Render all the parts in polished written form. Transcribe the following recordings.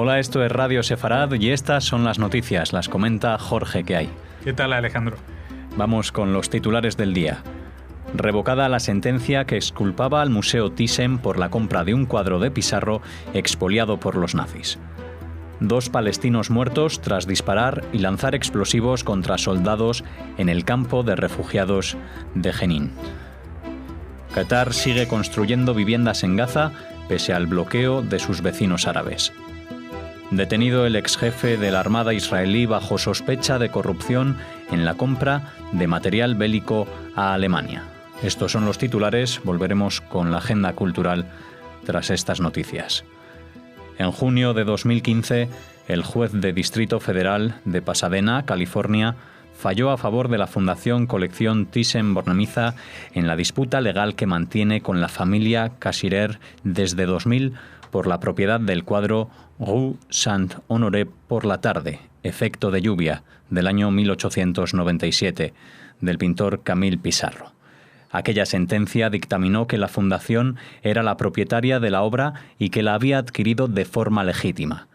Hola, esto es Radio Sefarad y estas son las noticias. Las comenta Jorge, ¿qué hay? ¿Qué tal, Alejandro? Vamos con los titulares del día. Revocada la sentencia que exculpaba al Museo Thyssen por la compra de un cuadro de Pissarro expoliado por los nazis. 2 palestinos muertos tras disparar y lanzar explosivos contra soldados en el campo de refugiados de Jenin. Qatar sigue construyendo viviendas en Gaza pese al bloqueo de sus vecinos árabes. Detenido el exjefe de la Armada israelí bajo sospecha de corrupción en la compra de material bélico a Alemania. Estos son los titulares. Volveremos con la agenda cultural tras estas noticias. En junio de 2015, el juez de Distrito Federal de Pasadena, California, falló a favor de la Fundación Colección Thyssen-Bornemisza en la disputa legal que mantiene con la familia Cassirer desde 2000 por la propiedad del cuadro Rue Saint-Honoré por la tarde, efecto de lluvia, del año 1897, del pintor Camille Pissarro. Aquella sentencia dictaminó que la fundación era la propietaria de la obra y que la había adquirido de forma legítima.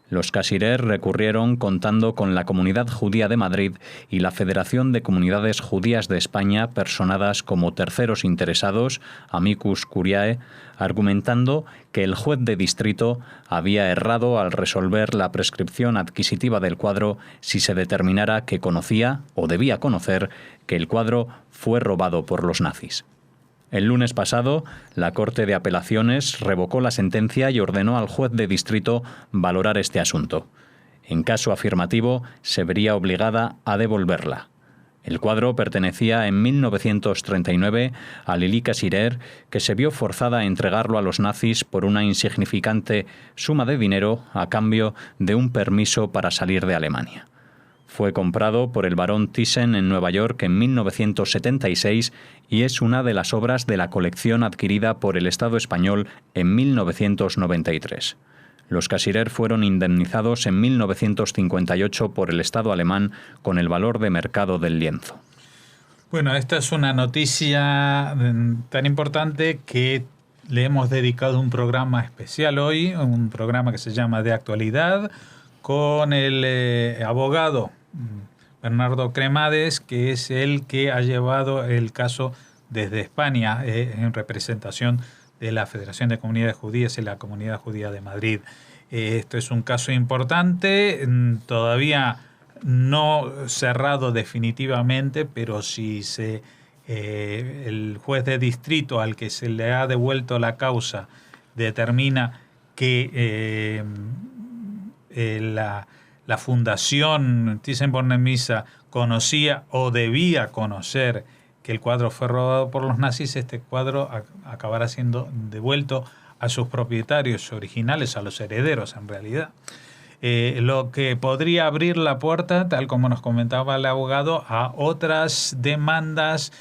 Los Cassirer recurrieron contando con la Comunidad Judía de Madrid y la Federación de Comunidades Judías de España, personadas como terceros interesados, amicus curiae, argumentando que el juez de distrito había errado al resolver la prescripción adquisitiva del cuadro si se determinara que conocía o debía conocer que el cuadro fue robado por los nazis. El lunes pasado, la Corte de Apelaciones revocó la sentencia y ordenó al juez de distrito valorar este asunto. En caso afirmativo, se vería obligada a devolverla. El cuadro pertenecía en 1939 a Lili Cassirer, que se vio forzada a entregarlo a los nazis por una insignificante suma de dinero a cambio de un permiso para salir de Alemania. Fue comprado por el barón Thyssen en Nueva York en 1976 y es una de las obras de la colección adquirida por el Estado español en 1993. Los Cassirer fueron indemnizados en 1958 por el Estado alemán con el valor de mercado del lienzo. Bueno, esta es una noticia tan importante que le hemos dedicado un programa especial hoy, un programa que se llama De Actualidad, con el abogado Bernardo Cremades, que es el que ha llevado el caso desde España en representación de la Federación de Comunidades Judías y la Comunidad Judía de Madrid. Esto es un caso importante, todavía no cerrado definitivamente, pero si el juez de distrito al que se le ha devuelto la causa determina que la Fundación Thyssen-Bornemisza conocía o debía conocer que el cuadro fue robado por los nazis, este cuadro acabará siendo devuelto a sus propietarios originales, a los herederos en realidad. Lo que podría abrir la puerta, tal como nos comentaba el abogado, a otras demandas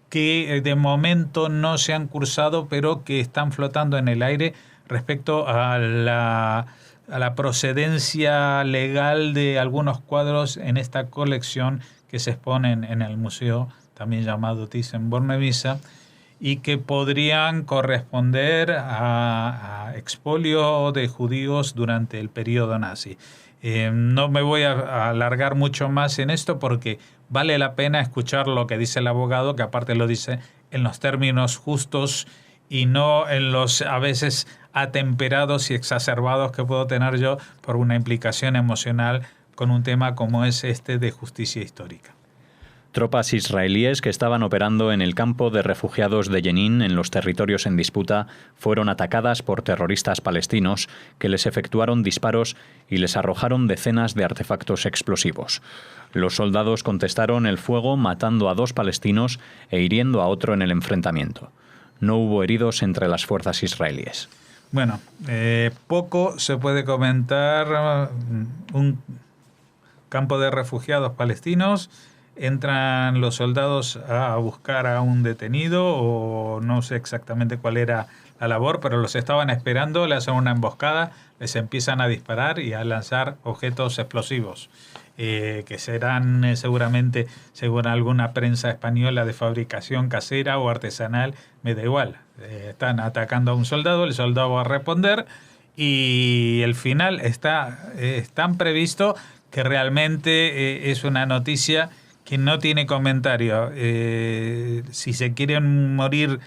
que de momento no se han cursado, pero que están flotando en el aire respecto a la procedencia legal de algunos cuadros en esta colección que se exponen en el museo también llamado Thyssen-Bornemisza y que podrían corresponder a expolio de judíos durante el periodo nazi. No me voy a alargar mucho más en esto porque vale la pena escuchar lo que dice el abogado, que aparte lo dice en los términos justos y no en los a veces atemperados y exacerbados que puedo tener yo por una implicación emocional con un tema como es este de justicia histórica. Tropas israelíes que estaban operando en el campo de refugiados de Jenin, en los territorios en disputa, fueron atacadas por terroristas palestinos que les efectuaron disparos y les arrojaron decenas de artefactos explosivos. Los soldados contestaron el fuego matando a 2 palestinos e hiriendo a otro en el enfrentamiento. No hubo heridos entre las fuerzas israelíes. Bueno, poco se puede comentar. Un campo de refugiados palestinos, entran los soldados a buscar a un detenido, o no sé exactamente cuál era la labor, pero los estaban esperando, le hacen una emboscada, les empiezan a disparar y a lanzar objetos explosivos, que serán seguramente, según alguna prensa española, de fabricación casera o artesanal, me da igual. Están atacando a un soldado, el soldado va a responder y el final está tan previsto que realmente es una noticia que no tiene comentario. Si se quieren morir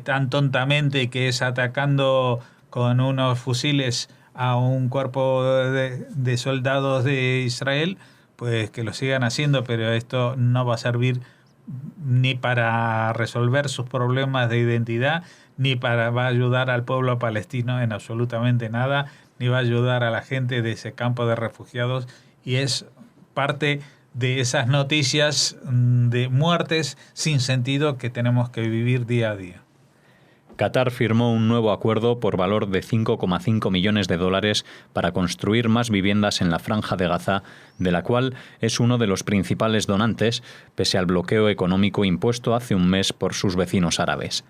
tan tontamente, que es atacando con unos fusiles a un cuerpo de soldados de Israel, pues que lo sigan haciendo, pero esto no va a servir ni para resolver sus problemas de identidad, ni va a ayudar al pueblo palestino en absolutamente nada, ni va a ayudar a la gente de ese campo de refugiados, y es parte de esas noticias de muertes sin sentido que tenemos que vivir día a día. Qatar firmó un nuevo acuerdo por valor de 5,5 millones de dólares para construir más viviendas en la Franja de Gaza, de la cual es uno de los principales donantes, pese al bloqueo económico impuesto hace un mes por sus vecinos árabes.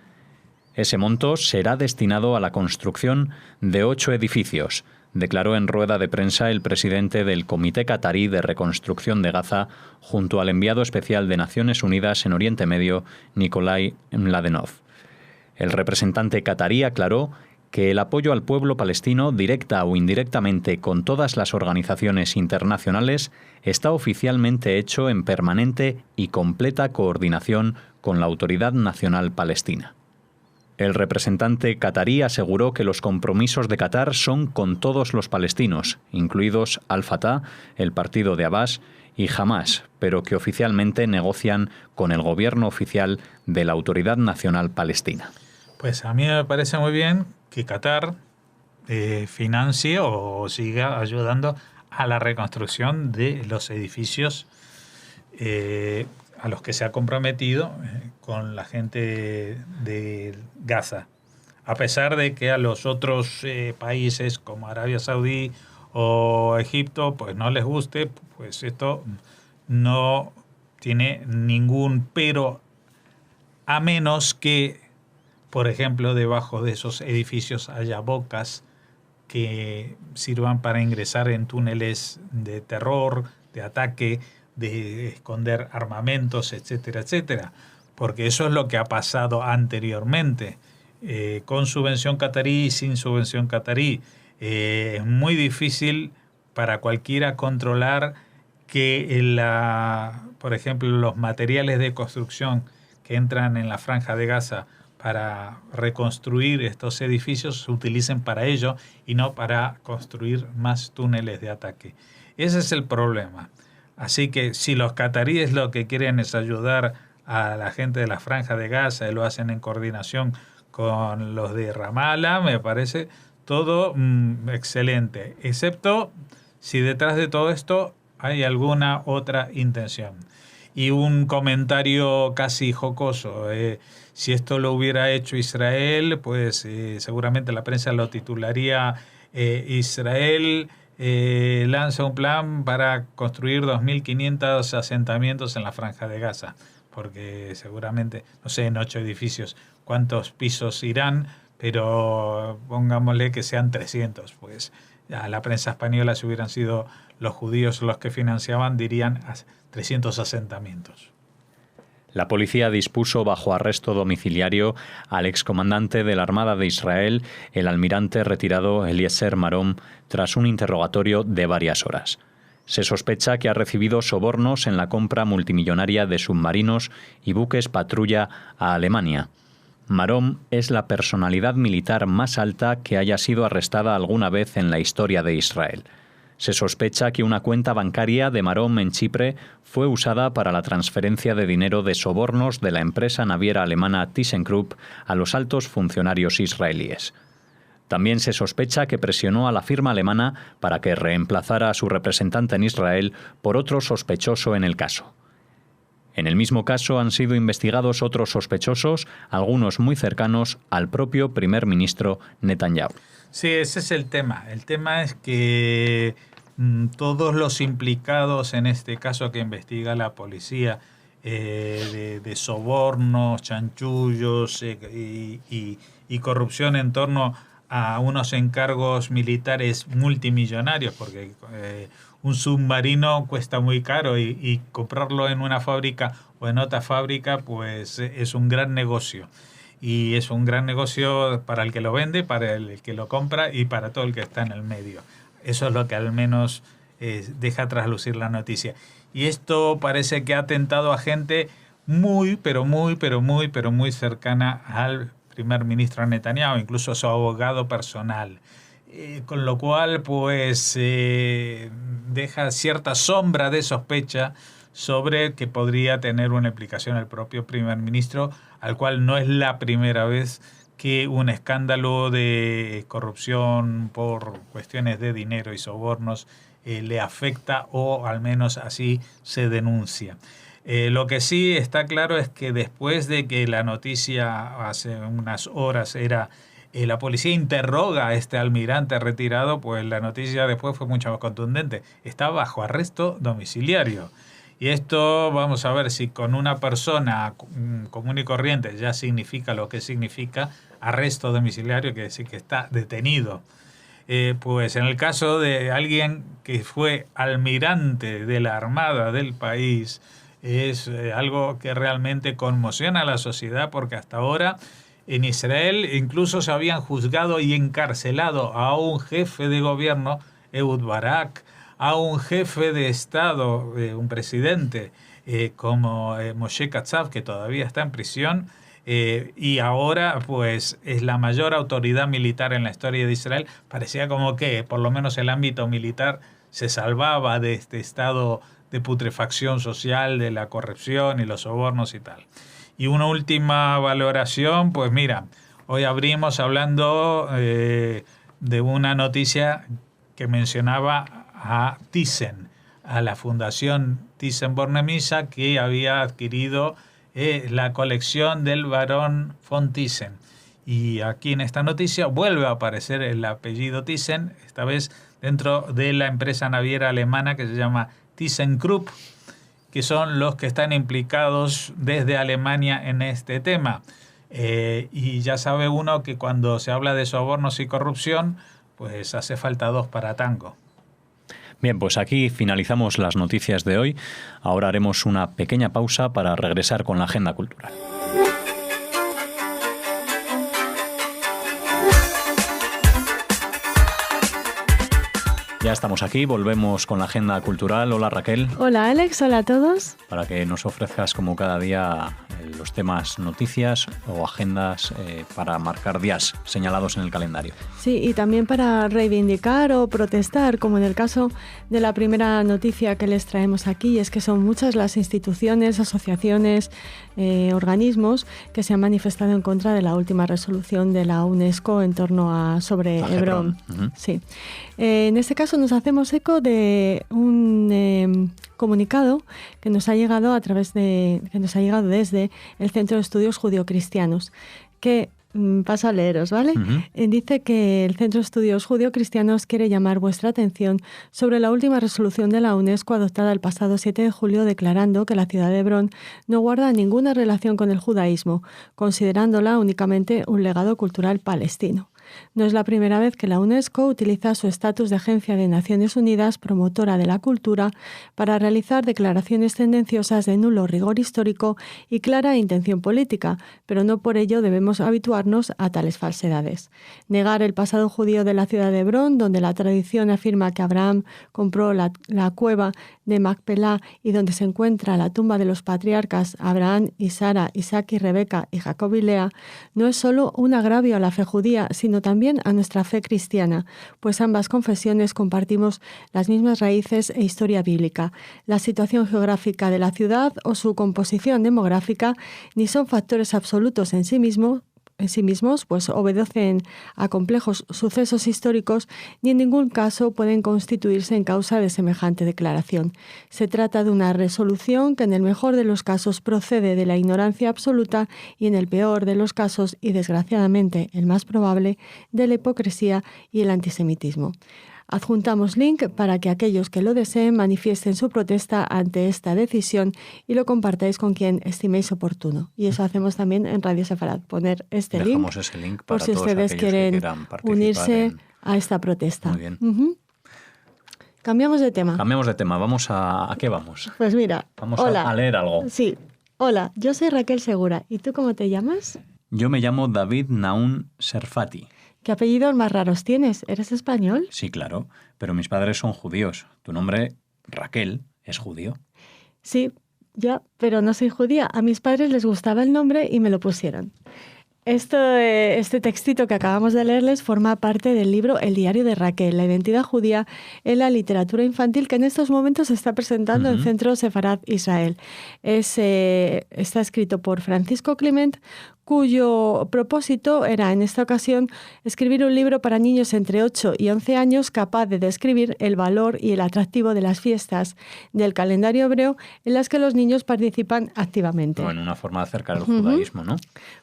Ese monto será destinado a la construcción de 8 edificios, declaró en rueda de prensa el presidente del Comité Qatarí de Reconstrucción de Gaza, junto al enviado especial de Naciones Unidas en Oriente Medio, Nikolai Mladenov. El representante qatarí aclaró que el apoyo al pueblo palestino, directa o indirectamente con todas las organizaciones internacionales, está oficialmente hecho en permanente y completa coordinación con la Autoridad Nacional Palestina. El representante qatarí aseguró que los compromisos de Qatar son con todos los palestinos, incluidos Al-Fatah, el partido de Abbas, y Hamás, pero que oficialmente negocian con el gobierno oficial de la Autoridad Nacional Palestina. Pues a mí me parece muy bien que Qatar financie o siga ayudando a la reconstrucción de los edificios a los que se ha comprometido con la gente de Gaza. A pesar de que a los otros países como Arabia Saudí o Egipto pues no les guste, pues esto no tiene ningún pero, a menos que, por ejemplo, debajo de esos edificios haya bocas que sirvan para ingresar en túneles de terror, de ataque, de esconder armamentos, etcétera, etcétera. Porque eso es lo que ha pasado anteriormente, con subvención qatarí y sin subvención qatarí. Es muy difícil para cualquiera controlar que, por ejemplo, los materiales de construcción que entran en la Franja de Gaza para reconstruir estos edificios se utilicen para ello y no para construir más túneles de ataque. Ese es el problema. Así que si los cataríes lo que quieren es ayudar a la gente de la Franja de Gaza y lo hacen en coordinación con los de Ramallah, me parece todo excelente, excepto si detrás de todo esto hay alguna otra intención. Y un comentario casi jocoso. Si esto lo hubiera hecho Israel, pues seguramente la prensa lo titularía Israel lanza un plan para construir 2.500 asentamientos en la Franja de Gaza. Porque seguramente, no sé, en 8 edificios cuántos pisos irán, pero pongámosle que sean 300. Pues a la prensa española, si hubieran sido los judíos los que financiaban, dirían 300 asentamientos. La policía dispuso bajo arresto domiciliario al excomandante de la Armada de Israel, el almirante retirado Eliezer Marom, tras un interrogatorio de varias horas. Se sospecha que ha recibido sobornos en la compra multimillonaria de submarinos y buques patrulla a Alemania. Marom es la personalidad militar más alta que haya sido arrestada alguna vez en la historia de Israel. Se sospecha que una cuenta bancaria de Marom en Chipre fue usada para la transferencia de dinero de sobornos de la empresa naviera alemana ThyssenKrupp a los altos funcionarios israelíes. También se sospecha que presionó a la firma alemana para que reemplazara a su representante en Israel por otro sospechoso en el caso. En el mismo caso han sido investigados otros sospechosos, algunos muy cercanos al propio primer ministro Netanyahu. Sí, ese es el tema. El tema es que todos los implicados en este caso que investiga la policía de sobornos, chanchullos y corrupción en torno a unos encargos militares multimillonarios, porque un submarino cuesta muy caro y comprarlo en una fábrica o en otra fábrica pues es un gran negocio. y es un gran negocio para el que lo vende, para el que lo compra y para todo el que está en el medio. Eso es lo que al menos deja traslucir la noticia. Y esto parece que ha tentado a gente muy cercana al primer ministro Netanyahu, incluso a su abogado personal. Con lo cual, pues, deja cierta sombra de sospecha sobre que podría tener una implicación el propio primer ministro, al cual no es la primera vez que un escándalo de corrupción por cuestiones de dinero y sobornos le afecta, o al menos así se denuncia. Lo que sí está claro es que después de que la noticia hace unas horas era la policía interroga a este almirante retirado, pues la noticia después fue mucho más contundente. Está bajo arresto domiciliario. Y esto vamos a ver si con una persona común y corriente ya significa lo que significa arresto domiciliario, que decir que está detenido. Pues en el caso de alguien que fue almirante de la Armada del país, es algo que realmente conmociona a la sociedad, porque hasta ahora en Israel incluso se habían juzgado y encarcelado a un jefe de gobierno, Ehud Barak, a un jefe de Estado, un presidente como Moshe Katsav, que todavía está en prisión, y ahora pues es la mayor autoridad militar en la historia de Israel. Parecía como que por lo menos el ámbito militar se salvaba de este estado de putrefacción social, de la corrupción y los sobornos y tal. Y una última valoración, pues mira, hoy abrimos hablando de una noticia que mencionaba a Thyssen, a la Fundación Thyssen-Bornemisza, que había adquirido la colección del barón von Thyssen. Y aquí en esta noticia vuelve a aparecer el apellido Thyssen, esta vez dentro de la empresa naviera alemana que se llama ThyssenKrupp, que son los que están implicados desde Alemania en este tema. Y ya sabe uno que cuando se habla de sobornos y corrupción, pues hace falta dos para tango. Bien, pues aquí finalizamos las noticias de hoy. Ahora haremos una pequeña pausa para regresar con la agenda cultural. Ya estamos aquí, volvemos con la agenda cultural. Hola Raquel. Hola Alex, hola a todos. Para que nos ofrezcas como cada día los temas, noticias o agendas para marcar días señalados en el calendario. Sí, y también para reivindicar o protestar, como en el caso de la primera noticia que les traemos aquí, es que son muchas las instituciones, asociaciones, organismos que se han manifestado en contra de la última resolución de la UNESCO en torno a sobre Hebrón. Uh-huh. Sí. En este caso nos hacemos eco de un comunicado que nos ha llegado desde el Centro de Estudios Judio-Cristianos, que paso a leeros, ¿vale? Uh-huh. Dice que el Centro de Estudios Judio-Cristianos quiere llamar vuestra atención sobre la última resolución de la UNESCO adoptada el pasado 7 de julio, declarando que la ciudad de Hebrón no guarda ninguna relación con el judaísmo, considerándola únicamente un legado cultural palestino. No es la primera vez que la UNESCO utiliza su estatus de Agencia de Naciones Unidas promotora de la cultura para realizar declaraciones tendenciosas de nulo rigor histórico y clara intención política, pero no por ello debemos habituarnos a tales falsedades. Negar el pasado judío de la ciudad de Hebrón, donde la tradición afirma que Abraham compró la cueva de Macpelá y donde se encuentra la tumba de los patriarcas Abraham y Sara, Isaac y Rebeca y Jacob y Lea, no es solo un agravio a la fe judía, sino también a nuestra fe cristiana, pues ambas confesiones compartimos las mismas raíces e historia bíblica. La situación geográfica de la ciudad o su composición demográfica ni son factores absolutos en sí mismos, pues obedecen a complejos sucesos históricos, ni en ningún caso pueden constituirse en causa de semejante declaración. Se trata de una resolución que en el mejor de los casos procede de la ignorancia absoluta y en el peor de los casos, y desgraciadamente el más probable, de la hipocresía y el antisemitismo. Adjuntamos link para que aquellos que lo deseen manifiesten su protesta ante esta decisión y lo compartáis con quien estiméis oportuno. Y eso hacemos también en Radio Sefarad, poner este Dejamos ese link para por si ustedes quieren unirse a esta protesta. Muy bien. Uh-huh. Cambiamos de tema. Vamos ¿a qué vamos? Pues mira, vamos hola. a leer algo. Sí. Hola, yo soy Raquel Segura. ¿Y tú cómo te llamas? Yo me llamo David Naun Serfati. ¿Qué apellidos más raros tienes? ¿Eres español? Sí, claro, pero mis padres son judíos. Tu nombre, Raquel, es judío. Sí, ya, pero no soy judía. A mis padres les gustaba el nombre y me lo pusieron. Este textito que acabamos de leerles forma parte del libro El diario de Raquel, la identidad judía en la literatura infantil, que en estos momentos se está presentando en Centro Sefarad Israel. Está escrito por Francisco Climent, cuyo propósito era, en esta ocasión, escribir un libro para niños entre 8 y 11 años capaz de describir el valor y el atractivo de las fiestas del calendario hebreo en las que los niños participan activamente. Bueno, una forma de acercar el judaísmo, ¿no?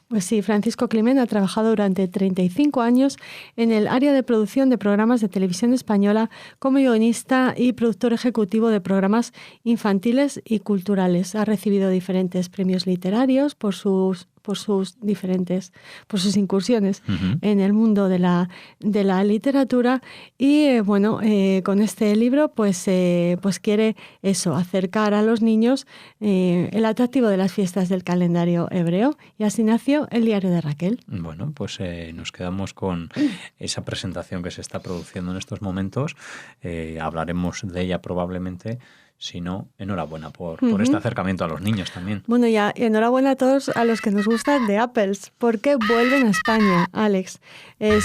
Pues sí, Francisco Climent ha trabajado durante 35 años en el área de producción de programas de televisión española como guionista y productor ejecutivo de programas infantiles y culturales. Ha recibido diferentes premios literarios por sus incursiones en el mundo de la literatura y con este libro pues quiere eso, acercar a los niños el atractivo de las fiestas del calendario hebreo, y así nació el diario de Raquel. Bueno, pues nos quedamos con esa presentación que se está produciendo en estos momentos. Hablaremos de ella probablemente. Si no, enhorabuena por este acercamiento a los niños también. Bueno, ya enhorabuena a todos a los que nos gustan The Apples, porque vuelven a España, Alex.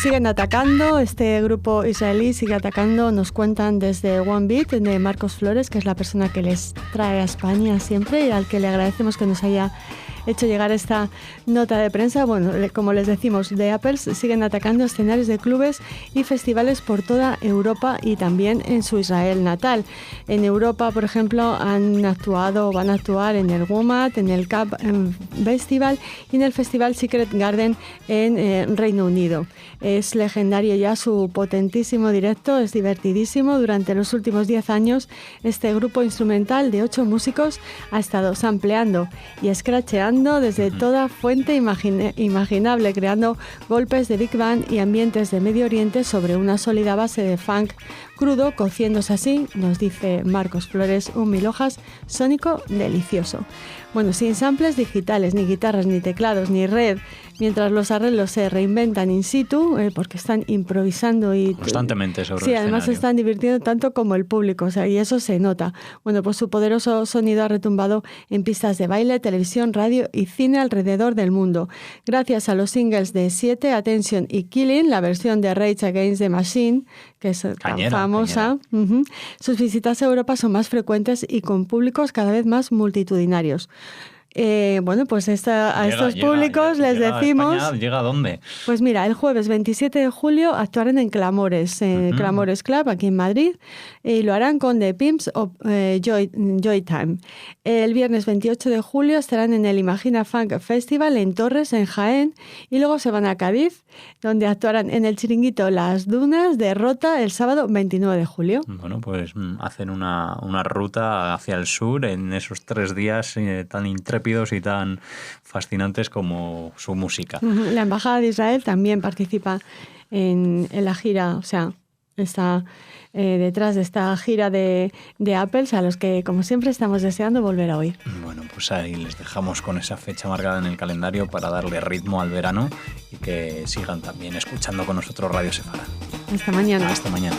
Siguen atacando, este grupo israelí sigue atacando, nos cuentan desde One Beat, de Marcos Flores, que es la persona que les trae a España siempre y al que le agradecemos que nos haya hecho llegar esta nota de prensa. Bueno, como les decimos, The Apples siguen atacando escenarios de clubes y festivales por toda Europa y también en su Israel natal. En Europa, por ejemplo, van a actuar en el WOMAD, en el Cap Festival y en el Festival Secret Garden en Reino Unido. Es legendario ya su potentísimo directo, es divertidísimo. Durante los últimos 10 años, este grupo instrumental de 8 músicos ha estado sampleando y scratcheando desde toda fuente imaginable, creando golpes de Big Band y ambientes de Medio Oriente sobre una sólida base de funk crudo, cociéndose así, nos dice Marcos Flores, un mil hojas sónico delicioso. Bueno, sin samples digitales, ni guitarras, ni teclados, ni red, mientras los arreglos se reinventan in situ, porque están improvisando y constantemente sobre sí, el además se escenario. están divirtiendo tanto como el público, o sea, y eso se nota. Bueno, pues su poderoso sonido ha retumbado en pistas de baile, televisión, radio y cine alrededor del mundo. Gracias a los singles de 7, Attention y Killing, la versión de Rage Against the Machine, que es tan famosa, sus visitas a Europa son más frecuentes y con públicos cada vez más multitudinarios. Pues a estos públicos les decimos... España, ¿llega a dónde? Pues mira, el jueves 27 de julio actuarán en Clamores, Clamores Club, aquí en Madrid, y lo harán con The Pimps of Joy Time. El viernes 28 de julio estarán en el Imagina Funk Festival en Torres, en Jaén, y luego se van a Cádiz, donde actuarán en el chiringuito Las Dunas de Rota el sábado 29 de julio. Bueno, pues hacen una ruta hacia el sur en esos 3 días tan intrépidos y tan fascinantes como su música. La Embajada de Israel también participa en la gira, o sea, está detrás de esta gira de Apples, a los que, como siempre, estamos deseando volver a oír. Bueno, pues ahí les dejamos con esa fecha marcada en el calendario para darle ritmo al verano y que sigan también escuchando con nosotros Radio Sefarad. Hasta mañana. Hasta mañana.